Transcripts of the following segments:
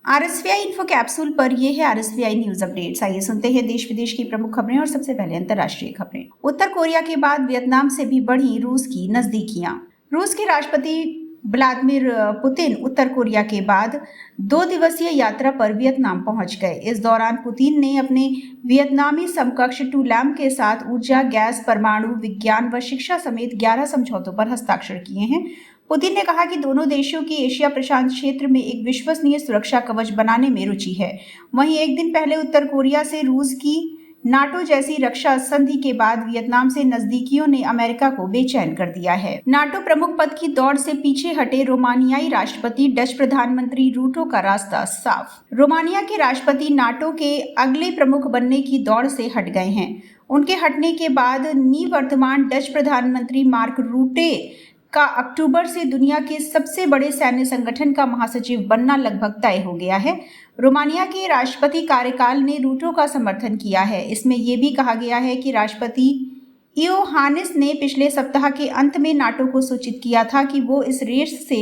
आरएसवीआई info capsule पर ये है आरएसवीआई न्यूज अपडेट्स। आइए सुनते हैं देश विदेश की प्रमुख खबरें और सबसे पहले अंतर्राष्ट्रीय खबरें। उत्तर कोरिया के बाद वियतनाम से भी बढ़ी रूस की नजदीकियां। रूस के राष्ट्रपति व्लादिमीर पुतिन उत्तर कोरिया के बाद 2 दिवसीय यात्रा पर वियतनाम पहुंच गए। इस दौरान पुतिन ने अपने वियतनामी समकक्ष टू लैम के साथ ऊर्जा, गैस, परमाणु, विज्ञान व शिक्षा समेत 11 समझौतों पर हस्ताक्षर किए हैं। पुतिन ने कहा कि दोनों देशों की एशिया प्रशांत क्षेत्र में एक विश्वसनीय सुरक्षा कवच बनाने में रुचि है। वहीं एक दिन पहले उत्तर कोरिया से रूस की नाटो जैसी रक्षा संधि के बाद वियतनाम से नजदीकियों ने अमेरिका को बेचैन कर दिया है। नाटो प्रमुख पद की दौड़ से पीछे हटे रोमानियाई राष्ट्रपति, डच प्रधानमंत्री रूटो का रास्ता साफ। रोमानिया के राष्ट्रपति नाटो के अगले प्रमुख बनने की दौड़ से हट गए हैं। उनके हटने के बाद निवर्तमान डच प्रधानमंत्री मार्क रूटे का अक्टूबर से दुनिया के सबसे बड़े सैन्य संगठन का महासचिव बनना लगभग तय हो गया है। रोमानिया के राष्ट्रपति कार्यकाल ने रूटो का समर्थन किया है। इसमें यह भी कहा गया है कि राष्ट्रपति इयोहानिस ने पिछले सप्ताह के अंत में नाटो को सूचित किया था कि वो इस रेस से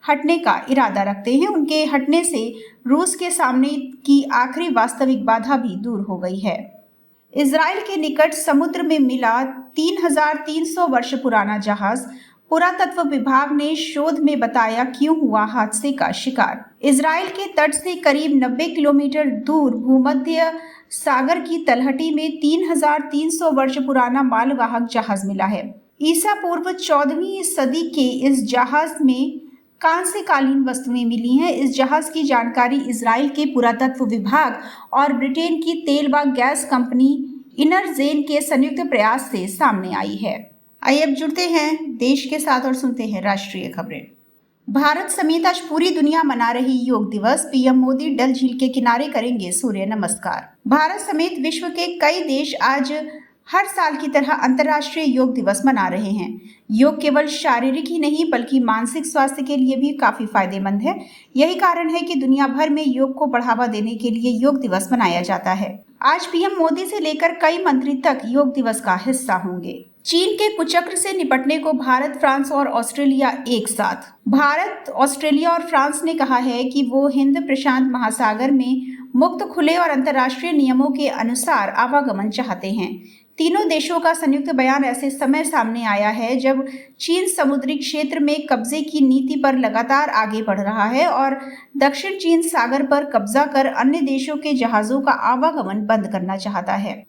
हटने का इरादा रखते हैं। उनके हटने से रूस के सामने की आखिरी वास्तविक बाधा भी दूर हो गई है। इजराइल के निकट समुद्र में मिला 3300 वर्ष पुराना जहाज। पुरातत्व विभाग ने शोध में बताया क्यों हुआ हादसे का शिकार। इजराइल के तट से करीब 90 किलोमीटर दूर भूमध्य सागर की तलहटी में 3300 वर्ष पुराना मालवाहक जहाज मिला है। ईसा पूर्व 14वीं सदी के इस जहाज में कांस्यकालीन वस्तुएं मिली हैं। इस जहाज की जानकारी इजराइल के पुरातत्व विभाग और ब्रिटेन की तेल व गैस कंपनी इनरजेन के संयुक्त प्रयास से सामने आई है। आइए अब जुड़ते हैं देश के साथ और सुनते हैं राष्ट्रीय खबरें। भारत समेत आज पूरी दुनिया मना रही योग दिवस। पीएम मोदी डल झील के किनारे करेंगे सूर्य नमस्कार। भारत समेत विश्व के कई देश आज हर साल की तरह अंतर्राष्ट्रीय योग दिवस मना रहे हैं। योग केवल शारीरिक ही नहीं बल्कि मानसिक स्वास्थ्य के लिए भी काफी फायदेमंद है। यही कारण है कि दुनिया भर में योग को बढ़ावा देने के लिए योग दिवस मनाया जाता है। आज पीएम मोदी से लेकर कई मंत्री तक योग दिवस का हिस्सा होंगे। चीन के कुचक्र से निपटने को भारत, फ्रांस और ऑस्ट्रेलिया एक साथ। भारत, ऑस्ट्रेलिया और फ्रांस ने कहा है कि वो हिंद प्रशांत महासागर में मुक्त, खुले और अंतर्राष्ट्रीय नियमों के अनुसार आवागमन चाहते हैं। तीनों देशों का संयुक्त बयान ऐसे समय सामने आया है जब चीन समुद्री क्षेत्र में कब्जे की नीति पर लगातार आगे बढ़ रहा है और दक्षिण चीन सागर पर कब्जा कर अन्य देशों के जहाजों का आवागमन बंद करना चाहता है।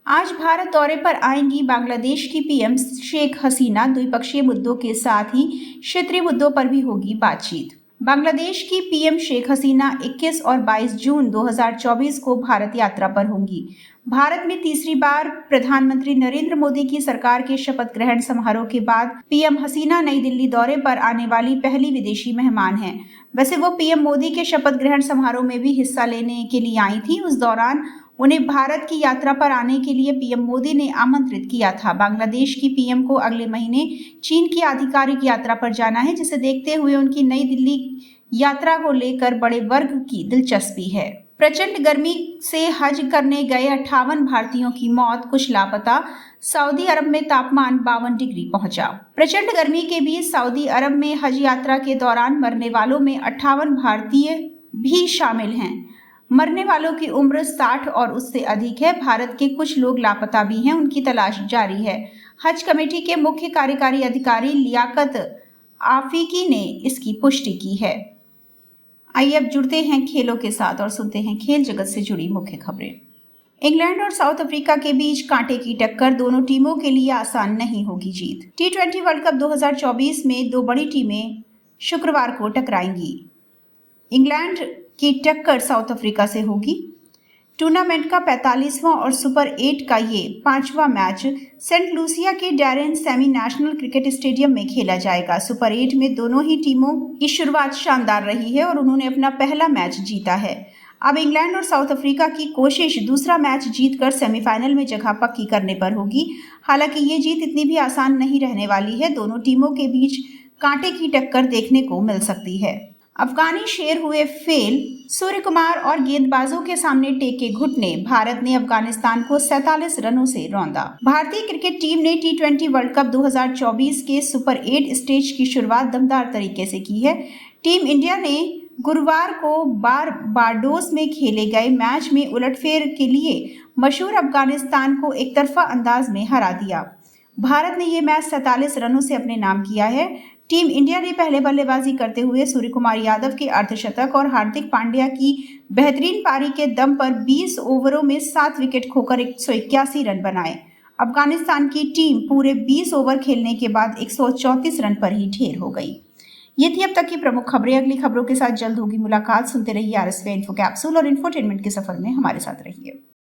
आज भारत दौरे पर आएंगी बांग्लादेश की पीएम शेख हसीना। द्विपक्षीय मुद्दों के साथ ही क्षेत्रीय मुद्दों पर भी होगी बातचीत। बांग्लादेश की पीएम शेख हसीना 21 और 22 जून 2024 को भारत यात्रा पर होंगी। भारत में तीसरी बार प्रधानमंत्री नरेंद्र मोदी की सरकार के शपथ ग्रहण समारोह के बाद पीएम हसीना नई दिल्ली दौरे पर आने वाली पहली विदेशी मेहमान हैं। वैसे वो पीएम मोदी के शपथ ग्रहण समारोह में भी हिस्सा लेने के लिए आई थी। उस दौरान उन्हें भारत की यात्रा पर आने के लिए पीएम मोदी ने आमंत्रित किया था। बांग्लादेश की पीएम को अगले महीने चीन की आधिकारिक यात्रा पर जाना है, जिसे देखते हुए उनकी नई दिल्ली यात्रा को लेकर बड़े वर्ग की दिलचस्पी है। प्रचंड गर्मी से हज करने गए 58 भारतीयों की मौत, कुछ लापता। सऊदी अरब में तापमान 52 डिग्री पहुंचा। प्रचंड गर्मी के बीच सऊदी अरब में हज यात्रा के दौरान मरने वालों में 58 भारतीय भी शामिल हैं। मरने वालों की उम्र 60 और उससे अधिक है। भारत के कुछ लोग लापता भी हैं, उनकी तलाश जारी है। हज कमेटी के मुख्य कार्यकारी अधिकारी लियाकत आफिकी ने इसकी पुष्टि की है। आइए अब जुड़ते हैं खेलों के साथ और सुनते हैं खेल जगत से जुड़ी मुख्य खबरें। इंग्लैंड और साउथ अफ्रीका के बीच कांटे की टक्कर। दोनों टीमों के लिए आसान नहीं होगी जीत। T20 वर्ल्ड कप 2024 में 2 बड़ी टीमें शुक्रवार को टकराएंगी। इंग्लैंड की टक्कर साउथ अफ्रीका से होगी। टूर्नामेंट का 45वां और सुपर 8 का ये 5वां मैच सेंट लूसिया के Daren Sammy National Cricket Stadium में खेला जाएगा। सुपर 8 में दोनों ही टीमों की शुरुआत शानदार रही है और उन्होंने अपना पहला मैच जीता है। अब इंग्लैंड और साउथ अफ्रीका की कोशिश दूसरा मैच जीतकर सेमीफाइनल में जगह पक्की करने पर होगी। हालांकि ये जीत इतनी भी आसान नहीं रहने वाली है। दोनों टीमों के बीच कांटे की टक्कर देखने को मिल सकती है। अफगानी शेर हुए फेल। सूर्य कुमार और गेंदबाजों के सामने टेके घुटने। भारत ने अफगानिस्तान को 47 रनों से रौंदा। भारतीय क्रिकेट टीम ने T20 वर्ल्ड कप 2024 के सुपर 8 स्टेज की शुरुआत दमदार तरीके से की है। टीम इंडिया ने गुरुवार को बारबाडोस में खेले गए मैच में उलटफेर के लिए मशहूर अफगानिस्तान को एकतरफा अंदाज में हरा दिया। भारत ने ये मैच 47 रनों से अपने नाम किया है। टीम इंडिया ने पहले बल्लेबाजी करते हुए सूर्यकुमार यादव के अर्धशतक और हार्दिक पांड्या की बेहतरीन पारी के दम पर 20 ओवरों में 7 विकेट खोकर 181 रन बनाए। अफगानिस्तान की टीम पूरे 20 ओवर खेलने के बाद 134 रन पर ही ढेर हो गई। ये थी अब तक की प्रमुख खबरें। अगली खबरों के साथ जल्द होगी मुलाकात। सुनते रहिए RSVI इन्फो कैप्सूल और इंफोटेनमेंट के सफर में हमारे साथ रहिए।